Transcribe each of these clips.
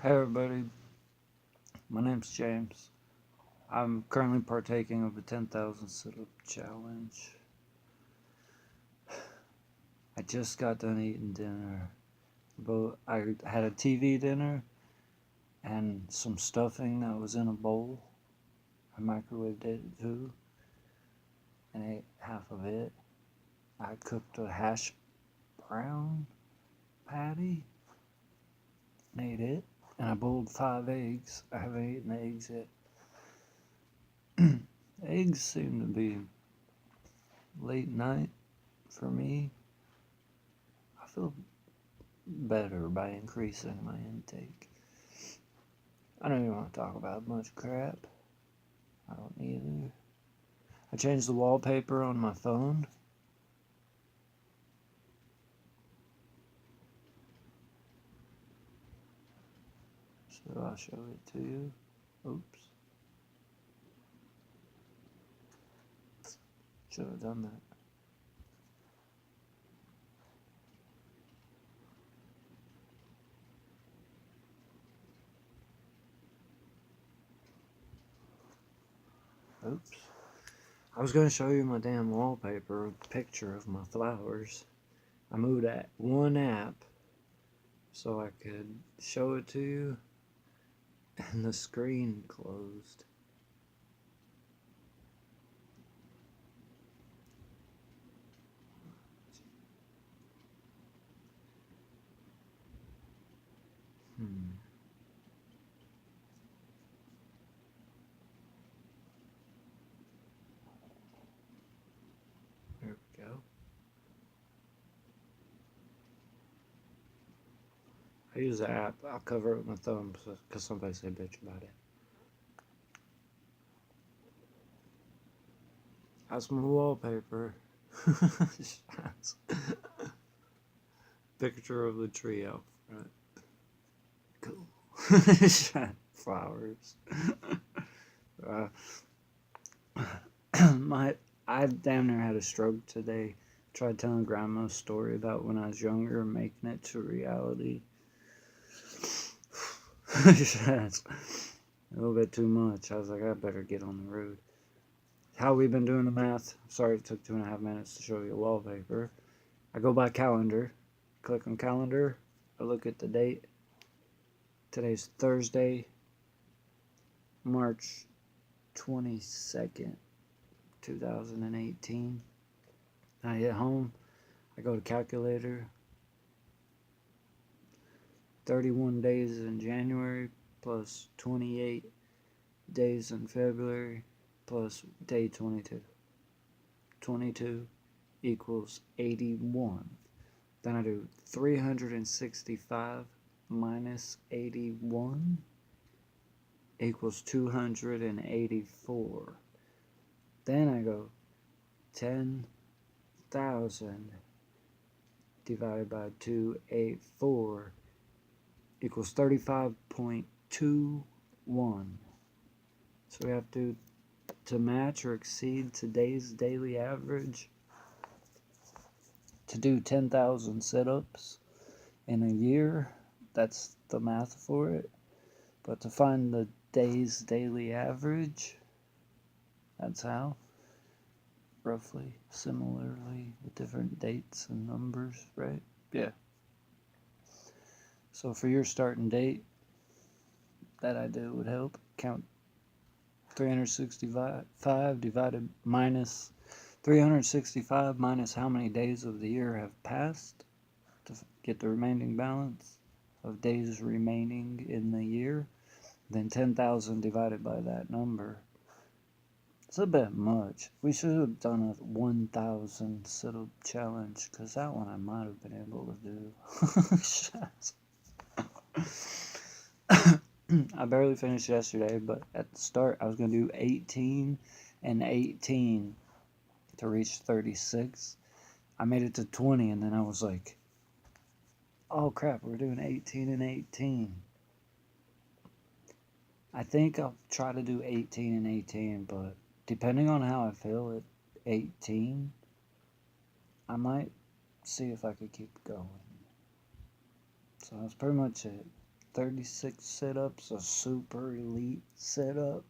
Hey everybody, my name's James. I'm currently partaking of the 10,000 sit-up challenge. I just got done eating dinner. But I had a TV dinner and some stuffing that was in a bowl. I microwaved it too and ate half of it. I cooked a hash brown patty and ate it. And I boiled 5 eggs. I haven't eaten eggs yet. Eggs seem to be late night for me. I feel better by increasing my intake. I don't even want to talk about much crap. I don't either. I changed the wallpaper on my phone. So I'll show it to you. Oops. Should have done that. Oops. I was going to show you my damn wallpaper, a picture of my flowers. I moved at one app so I could show it to you, and the screen closed. There we go. I use the app. I'll cover it with my thumb because somebody said bitch about it. That's my wallpaper. Picture of the tree out front. Cool. Flowers. uh, I damn near had a stroke today. Tried telling grandma a story about when I was younger and making it to reality. That's a little bit too much. I was like, I better get on the road. How we've been doing the math. Sorry it took 2.5 minutes to show you a wallpaper. I go by calendar. Click on calendar. I look at the date. Today's Thursday, March 22nd, 2018. I get home. I go to calculator. 31 days in January plus 28 days in February plus day 22. 22 equals 81. Then I do 365 minus 81 equals 284. Then I go 10,000 divided by 284 equals 35.21. So we have to match or exceed today's daily average to do 10,000 sit-ups in a year. That's the math for it. But to find the day's daily average, that's how. Roughly, similarly, with different dates and numbers, right? Yeah. So for your starting date, that idea would help. Count 365 divided minus 365 minus how many days of the year have passed to get the remaining balance of days remaining in the year. Then 10,000 divided by that number. It's a bit much. We should have done a 1,000 sit-up challenge, because that one I might have been able to do. I barely finished yesterday, but at the start I was going to do 18 and 18 to reach 36. I made it to 20, and then I was like, oh crap, we're doing 18 and 18. I think I'll try to do 18 and 18, but depending on how I feel at 18, I might see if I could keep going. So that's pretty much it. 36 sit-ups, a super elite sit-up,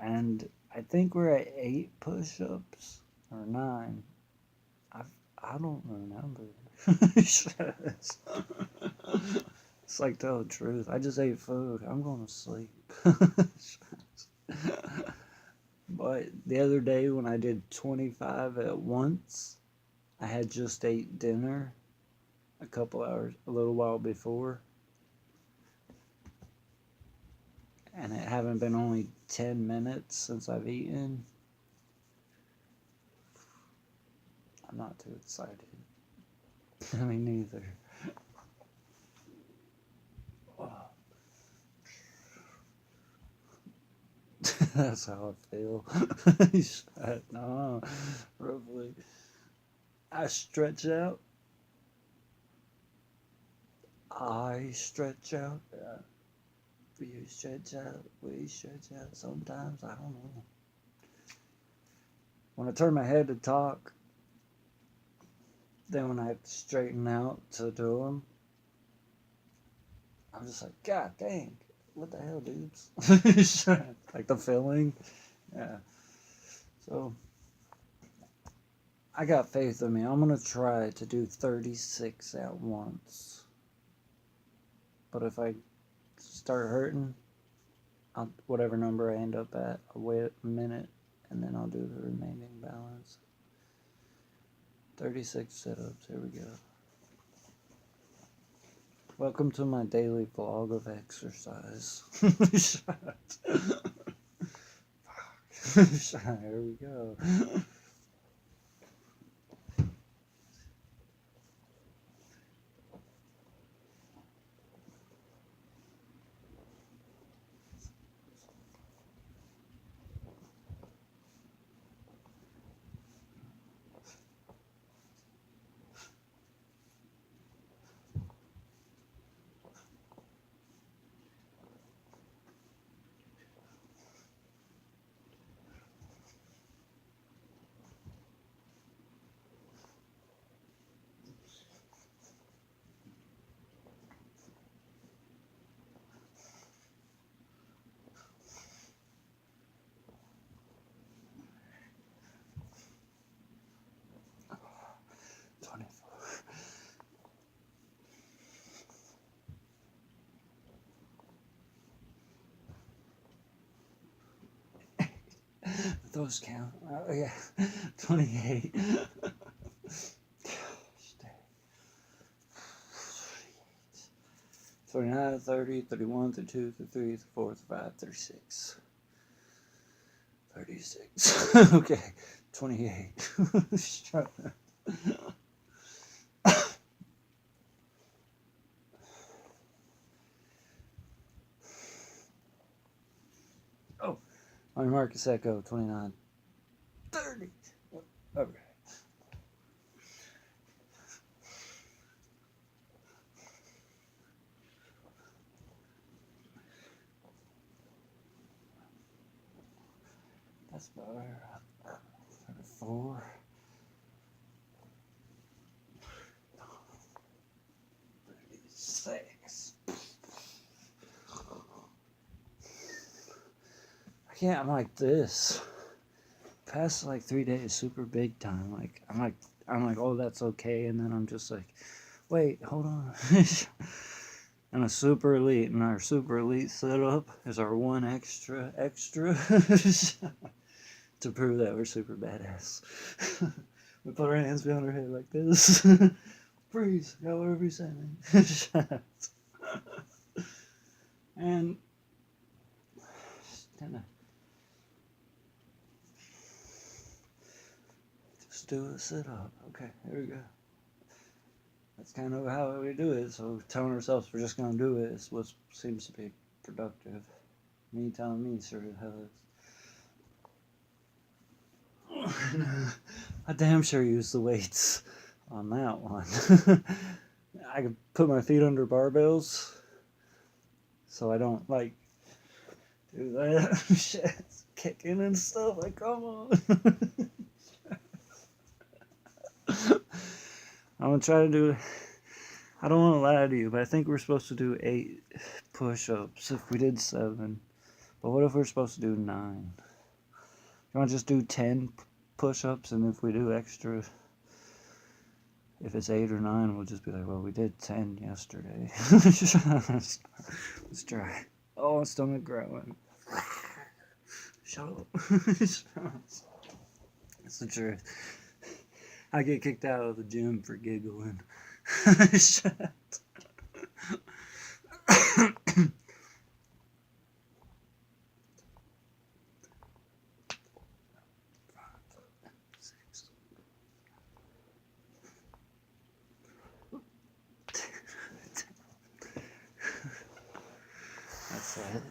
and I think we're at 8 push-ups or 9. I I don't remember. It's like tell the truth. I just ate food. I'm going to sleep. But the other day when I did 25 at once, I had just ate dinner a little while before, and it haven't been only 10 minutes since I've eaten. I'm not too excited. Me neither. That's how I feel. No, roughly. I stretch out. I stretch out. You stretch out. We stretch out. Sometimes, I don't know. When I turn my head to talk, then when I have to straighten out to do them, I'm just like, God dang, what the hell, dudes? Like the feeling. Yeah. So, I got faith in me. I'm going to try to do 36 at once. But if I start hurting, whatever number I end up at, I'll wait a minute and then I'll do the remaining balance. 36 sit-ups. Here we go. Welcome to my daily vlog of exercise. Here we go. Those count. Oh, yeah. 28. 29, 30, 31, 32, 33, 34, 35, 36. 36. Okay. 28. Oh. On your mark, set, go. 29. 30. Okay. That's better. 34. 36. I can't, I'm like this. Past like 3 days, super big time. Like I'm like, oh, that's okay, and then I'm just like, wait, hold on. And a super elite, and our super elite setup is our one extra to prove that we're super badass. We put our hands behind our head like this. Freeze, got whatever you're saying. And kind of just do a sit-up. Okay, here we go. That's kind of how we do it. So telling ourselves we're just gonna do it is what seems to be productive. Me telling me sure as hell is. I damn sure use the weights on that one. I could put my feet under barbells so I don't like do that shit, kicking and stuff. Like, come on. I'm gonna try to do I don't want to lie to you, but I think we're supposed to do 8 push-ups if we did 7. But what if we're supposed to do 9? You want to just do 10 push-ups, and if we do extra, if it's 8 or 9, we'll just be like, well, we did 10 yesterday. Let's try. Oh, stomach growling. Shut up. It's the truth. I get kicked out of the gym for giggling. Shut. That's it.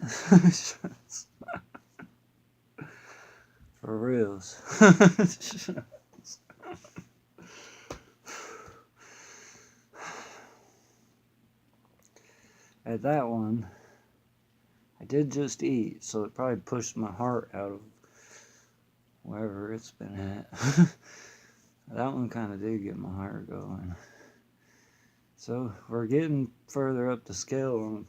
For reals. At that one, I did just eat, so it probably pushed my heart out of wherever it's been at. That one kind of did get my heart going. So we're getting further up the scale on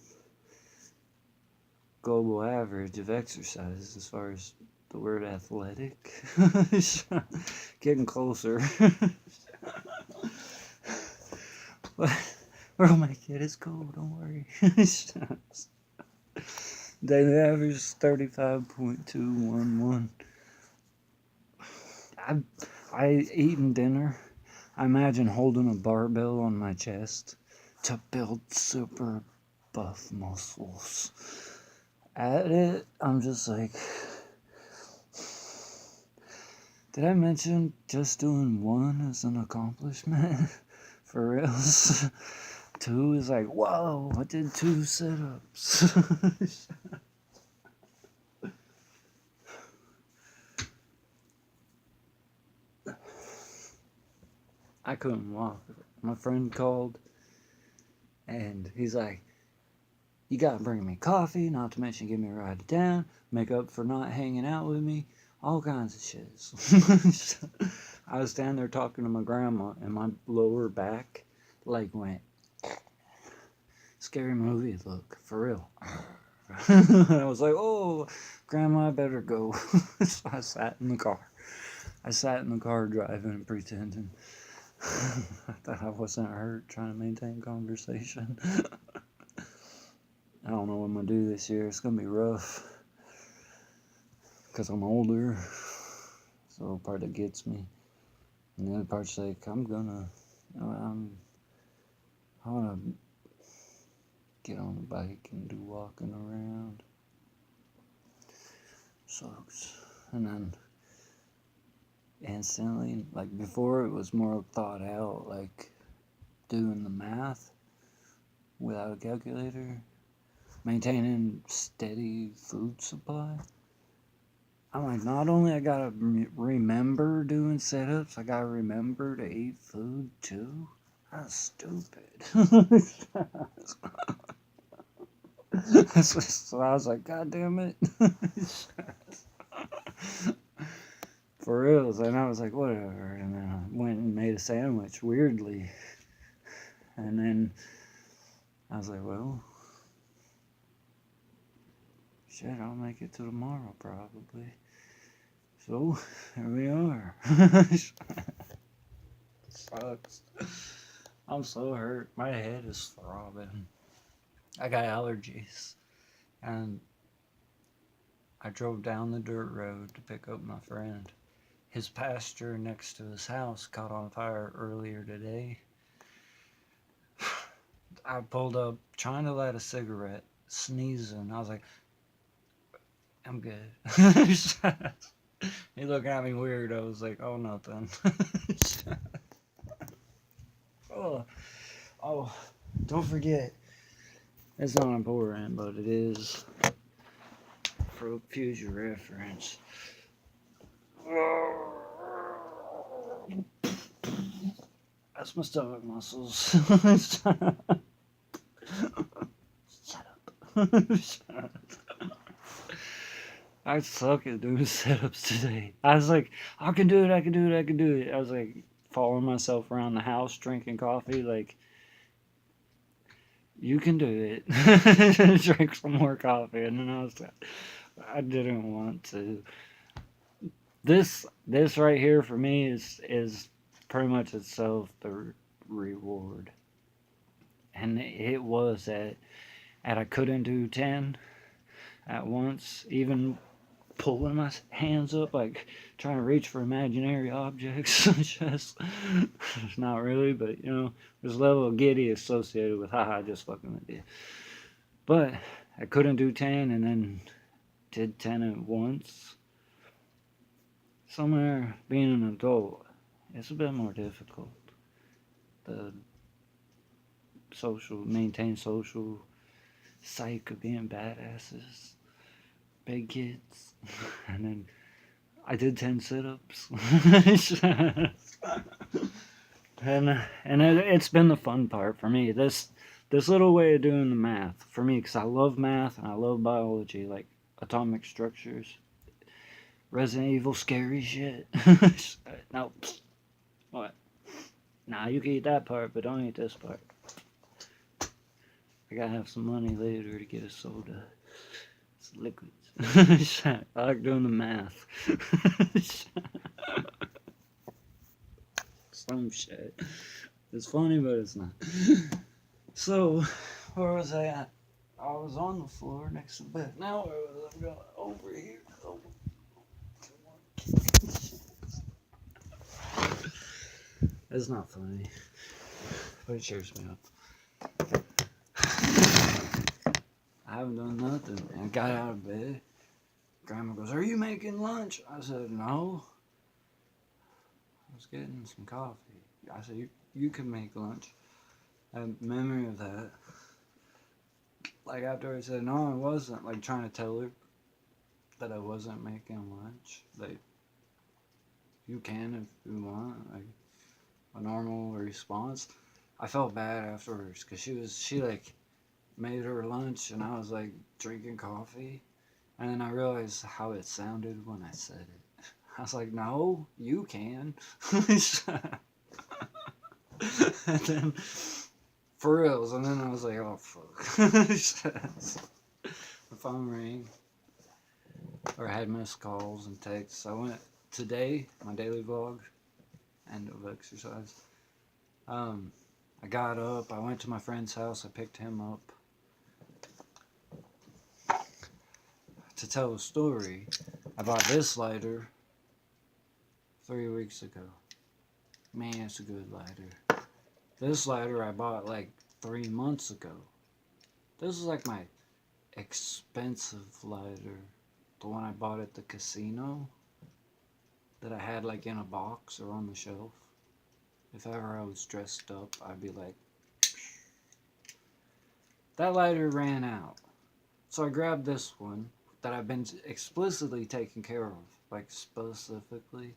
global average of exercise as far as the word athletic. Getting closer. Where'll make it? It's cold, don't worry. Daily average is 35.211. I eating dinner. I imagine holding a barbell on my chest to build super buff muscles. At it, I'm just like, did I mention just doing 1 is an accomplishment? For reals? 2 is like, whoa, I did 2 sit-ups. I couldn't walk. My friend called, and he's like, you gotta bring me coffee, not to mention give me a ride down, make up for not hanging out with me, all kinds of shit. I was standing there talking to my grandma, and my lower back leg went. Scary movie look, for real. I was like, oh, Grandma, I better go. So I sat in the car. I sat in the car driving and pretending. I thought I wasn't hurt, trying to maintain conversation. I don't know what I'm going to do this year. It's going to be rough. Because I'm older. So part that gets me. And the other part's like, I want to get on the bike and do walking around. Sucks. And then instantly, like before it was more thought out, like doing the math without a calculator, maintaining steady food supply. I'm like, not only I gotta remember doing setups, I gotta remember to eat food too. That's stupid. So I was like, God damn it. For reals. And I was like, whatever. And then I went and made a sandwich, weirdly. And then I was like, well, shit, I'll make it to tomorrow probably. So, here we are. Sucks. I'm so hurt. My head is throbbing. I got allergies. And I drove down the dirt road to pick up my friend. His pasture next to his house caught on fire earlier today. I pulled up trying to light a cigarette, sneezing. I was like, I'm good. He looked at me weird. I was like, oh, nothing. Oh, don't forget. It's not important, but it is for future reference. That's my stomach muscles. Shut up. Shut up. I suck at doing setups today. I was like, I can do it. I was like, following myself around the house, drinking coffee, like You can do it. Drink some more coffee. And then I didn't want to. This right here for me is pretty much itself the reward. And it was at I couldn't do 10 at once, even pulling my hands up, like trying to reach for imaginary objects. Just not really, but there's a level of giddy associated with haha, just fucking with you. But I couldn't do 10 and then did 10 at once. Somewhere being an adult, it's a bit more difficult. The maintain social psyche of being badasses, big kids, and then I did 10 sit-ups. and it's been the fun part for me. This little way of doing the math for me, because I love math and I love biology, like atomic structures, Resident Evil, scary shit. No, what? Nah, you can eat that part, but don't eat this part. I gotta have some money later to get a soda. It's liquids. I like doing the math. Some shit. It's funny, but it's not. So, where was I at? I was on the floor next to the bed. Now where was I going? Over here. Oh. It's not funny, but it cheers me up. I haven't done nothing. I got out of bed. Grandma goes, "Are you making lunch?" I said, "No. I was getting some coffee." I said, you can make lunch. I have memory of that. Like after I said, no, I wasn't. Like trying to tell her that I wasn't making lunch. Like, you can if you want. Like, a normal response. I felt bad afterwards because she like made her lunch and I was like drinking coffee. And then I realized how it sounded when I said it. I was like, no, you can. And then, for reals, and then I was like, oh fuck. The phone rang, or I had missed calls and texts. I went today, my daily vlog, end of exercise. I got up, I went to my friend's house, I picked him up. To tell a story, I bought this lighter 3 weeks ago. Man, it's a good lighter. This lighter I bought like 3 months ago. This is like my expensive lighter. The one I bought at the casino. That I had like in a box or on the shelf. If ever I was dressed up, I'd be like... That lighter ran out. So I grabbed this one that I've been explicitly taking care of. Like specifically.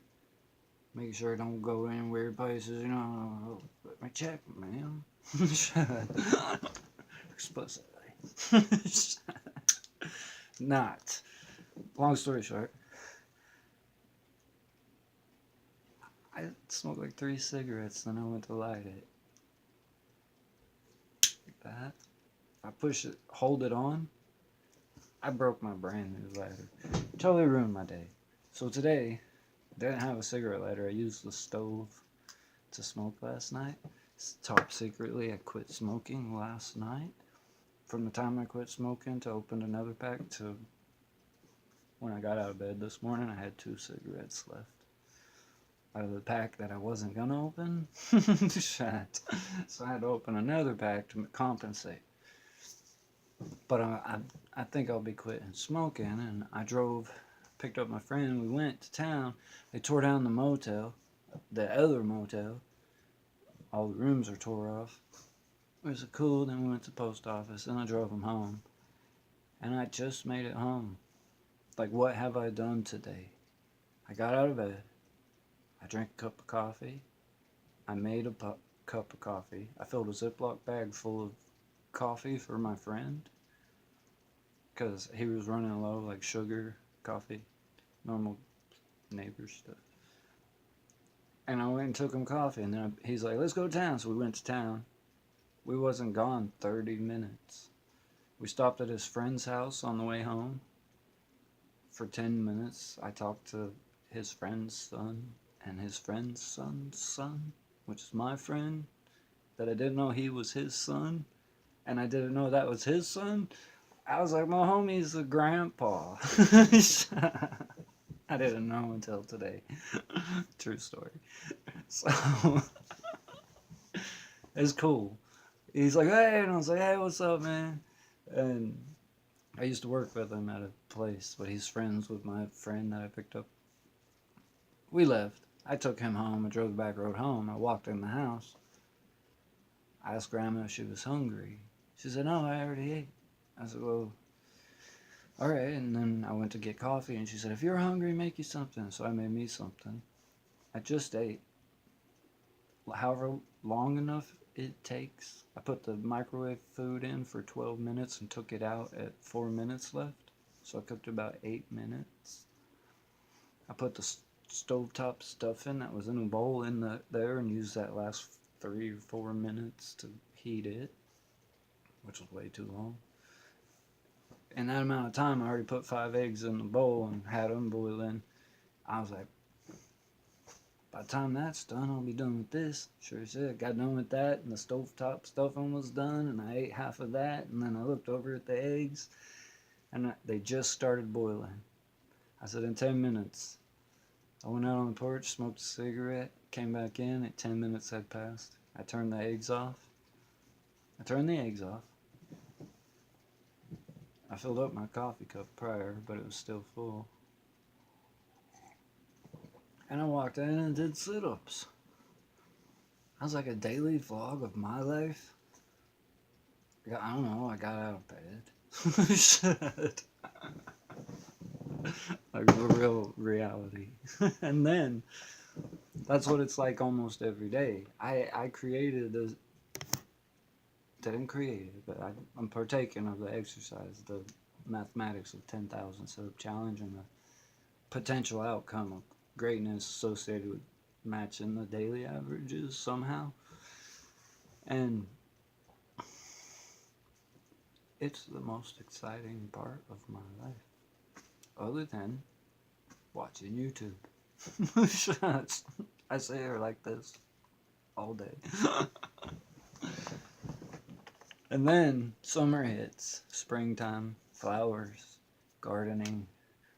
Make sure it don't go in weird places, let me check, ma'am. Explicitly. Not. Long story short, I smoked like 3 cigarettes, then I went to light it. Like that. I push it, hold it on. I broke my brand new lighter. Totally ruined my day. So today, I didn't have a cigarette lighter. I used the stove to smoke last night. Top secretly, I quit smoking last night. From the time I quit smoking to open another pack to when I got out of bed this morning, I had 2 cigarettes left. Out of the pack that I wasn't gonna open. Shit. So I had to open another pack to compensate. But I think I'll be quitting smoking, and I picked up my friend, we went to town. They tore down the motel, the other motel. All the rooms are tore off. It was cool. Then we went to the post office, and I drove him home. And I just made it home. Like, what have I done today? I got out of bed. I drank a cup of coffee. I made a cup of coffee. I filled a Ziploc bag full of coffee for my friend. Because he was running low, like sugar, coffee, normal neighbor stuff. And I went and took him coffee, and then he's like, let's go to town. So we went to town. We wasn't gone 30 minutes. We stopped at his friend's house on the way home. For 10 minutes, I talked to his friend's son and his friend's son's son, which is my friend, that I didn't know he was his son, and I didn't know that was his son. I was like, my homie's a grandpa. I didn't know until today. True story. So, it's cool. He's like, hey, and I was like, hey, what's up, man? And I used to work with him at a place, but he's friends with my friend that I picked up. We left. I took him home. I drove the back road home. I walked in the house. I asked Grandma if she was hungry. She said, no, I already ate. I said, well, all right. And then I went to get coffee, and she said, if you're hungry, make you something. So I made me something. I just ate. However long enough it takes. I put the microwave food in for 12 minutes and took it out at 4 minutes left. So I cooked about 8 minutes. I put the stovetop stuffing that was in a bowl in there and used that last 3 or 4 minutes to heat it, which was way too long. In that amount of time, I already put 5 eggs in the bowl and had them boiling. I was like, by the time that's done, I'll be done with this. Sure as shit, got done with that, and the stovetop stuffing was done, and I ate half of that, and then I looked over at the eggs, and they just started boiling. I said, in 10 minutes. I went out on the porch, smoked a cigarette, came back in, and 10 minutes had passed. I turned the eggs off. I filled up my coffee cup prior, but it was still full. And I walked in and did sit-ups. I was like a daily vlog of my life. I don't know, I got out of bed. Shit. Like real reality. And then, that's what it's like almost every day. I created this, didn't create it, but I'm partaking of the exercise, the mathematics of 10,000 sit-up challenge and the potential outcome of greatness associated with matching the daily averages somehow. And it's the most exciting part of my life, other than watching YouTube. I sit here like this all day. And then summer hits, springtime, flowers, gardening,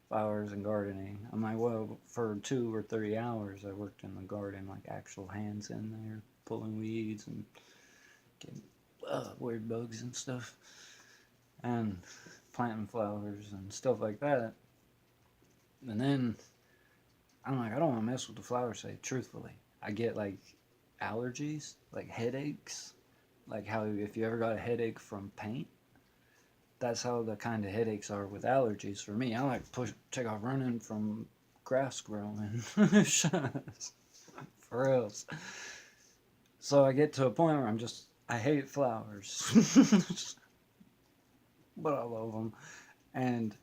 flowers and gardening. I'm like, well, for 2 or 3 hours I worked in the garden, like actual hands in there, pulling weeds and getting weird bugs and stuff, and planting flowers and stuff like that. And then I'm like, I don't want to mess with the flower side, truthfully. I get like allergies, like headaches, like how if you ever got a headache from paint, that's how the kind of headaches are with allergies for me. I like take off running from grass growing. For reals. So I get to a point where I hate flowers. But I love them. And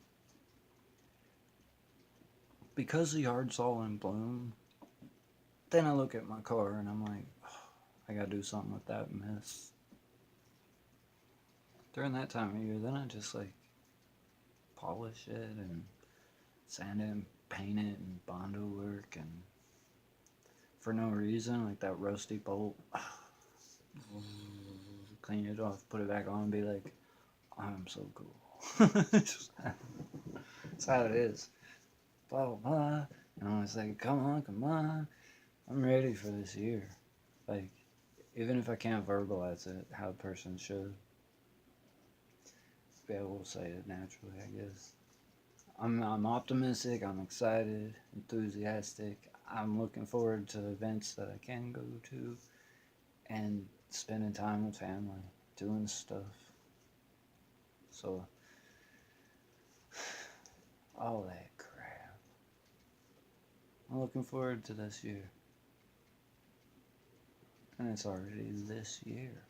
because the yard's all in bloom, then I look at my car and I'm like, oh, I gotta do something with that mess. During that time of year, then I just like polish it and sand it and paint it and Bondo work, and for no reason, like that rusty bolt, clean it off, put it back on, and be like, I'm so cool. That's how it is. Blah blah blah. And I was like, come on, I'm ready for this year. Like, even if I can't verbalize it how a person should be able to say it naturally, I guess. I'm optimistic, I'm excited, enthusiastic. I'm looking forward to events that I can go to and spending time with family, doing stuff. So, all that crap. I'm looking forward to this year. And it's already this year.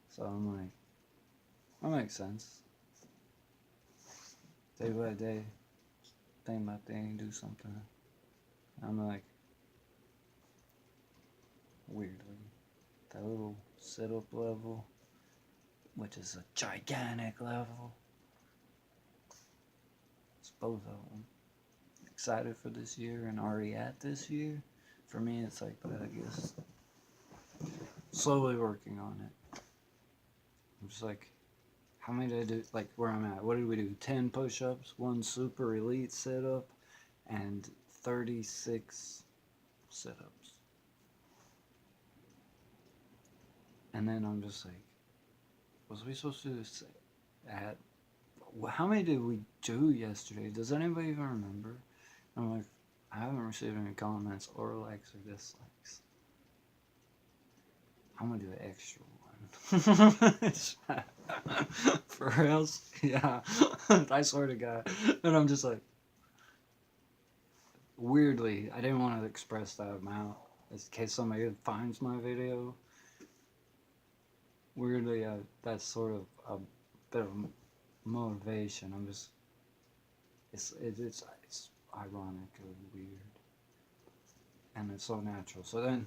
So I'm like, that makes sense. Day by day, thing by thing, do something. I'm like, weirdly, that little sit-up level, which is a gigantic level. It's both of them. Excited for this year and already at this year. For me, it's like that, I guess. Slowly working on it. I'm just like, how many did I do? Like where I'm at. What did we do? 10 push-ups, 1 super elite sit-up, and 36 sit-ups. And then I'm just like, was we supposed to at? How many did we do yesterday? Does anybody even remember? I'm like, I haven't received any comments or likes or dislikes. I'm gonna do an extra one. For reals? Yeah. I swear to God. And I'm just like, weirdly, I didn't want to express that amount in case somebody finds my video. Weirdly, that's sort of a bit of motivation. I'm just, it's ironic or weird, and it's so natural. So then,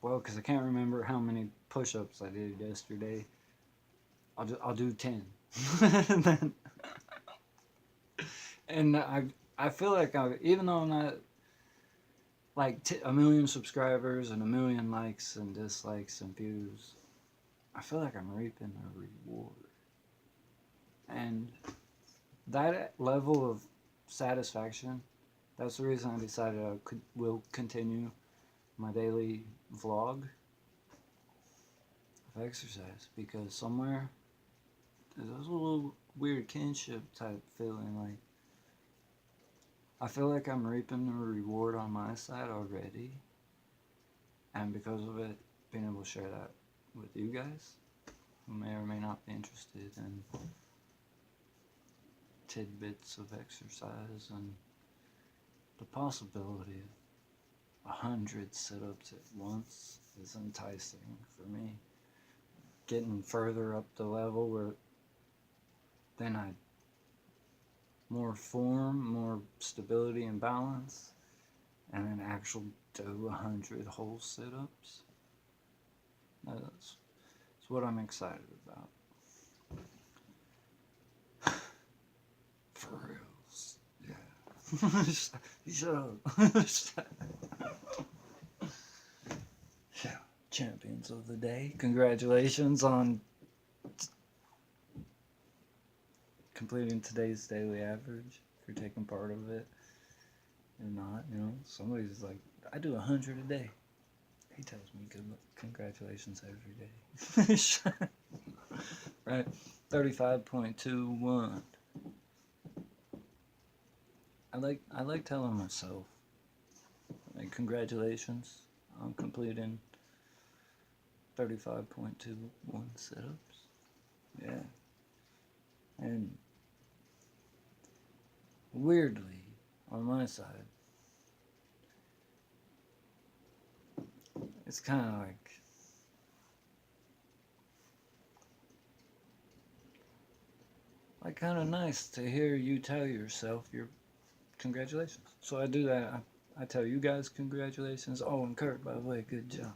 well, because I can't remember how many push-ups I did yesterday, I'll do 10, and then, and I feel like even though I'm not like a million subscribers and a million likes and dislikes and views, I feel like I'm reaping a reward. And that level of satisfaction, that's the reason I decided I will continue my daily vlog of exercise, because somewhere there's a little weird kinship type feeling. Like, I feel like I'm reaping a reward on my side already, and because of it, being able to share that with you guys who may or may not be interested in tidbits of exercise, and the possibility of 100 sit-ups at once is enticing for me. Getting further up the level where then I more form, more stability and balance, and then actual do 100 whole sit-ups. That's what I'm excited about. For reals, yeah. Shut up. Yeah, champions of the day. Congratulations on completing today's daily average. If you're taking part of it or not, you know, somebody's like, I do 100 a day. He tells me congratulations every day. Right? 35.21. I like telling myself, like, congratulations on completing 35.21 sit-ups. Yeah. And weirdly, on my side, it's kind of like kind of nice to hear you tell yourself your congratulations. So I do that. I tell you guys congratulations. Oh, and Kurt, by the way, good job.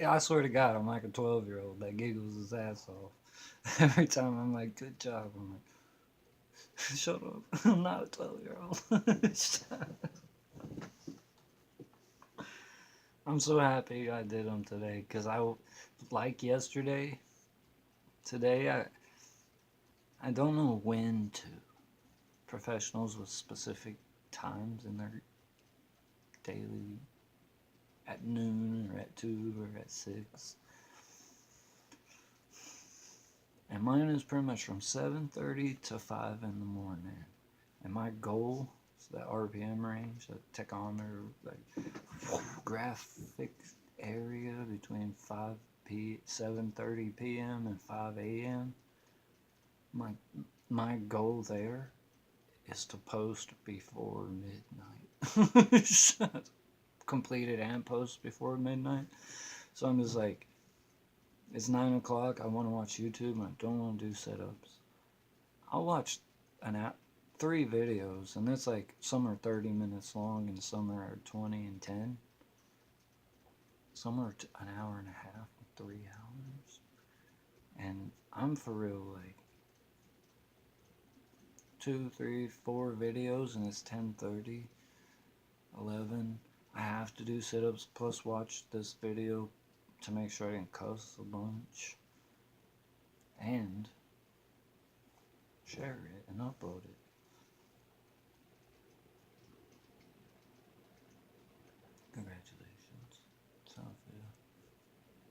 I swear to God, I'm like a 12-year-old that giggles his ass off every time I'm like, good job. I'm like, shut up. I'm not a 12-year-old. I'm so happy I did them today, because like yesterday, today I don't know when to. Professionals with specific times in their daily, at noon or at 2 or at 6. And mine is pretty much from 7:30 to 5 in the morning. And my goal is that RPM range, that tachometer, like graphic area between 7:30 p.m. and 5 a.m. My goal there is to post before midnight. Completed and post before midnight. So I'm just like, it's 9 o'clock, I want to watch YouTube and I don't want to do sit-ups. I'll watch 3 videos, and it's like some are 30 minutes long and some are 20 and 10. Some are an hour and a half, 3 hours. And I'm for real like 2, 3, 4 videos, and it's 10:30, 11. I have to do sit-ups plus watch this video to make sure I didn't cuss a bunch, and share it and upload it. Congratulations. Sounds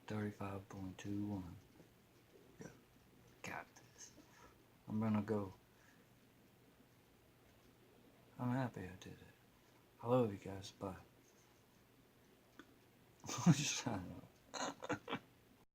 good. 35.21. Yeah, got this. I'm gonna go. I'm happy I did it. I love you guys. Bye. Shut up.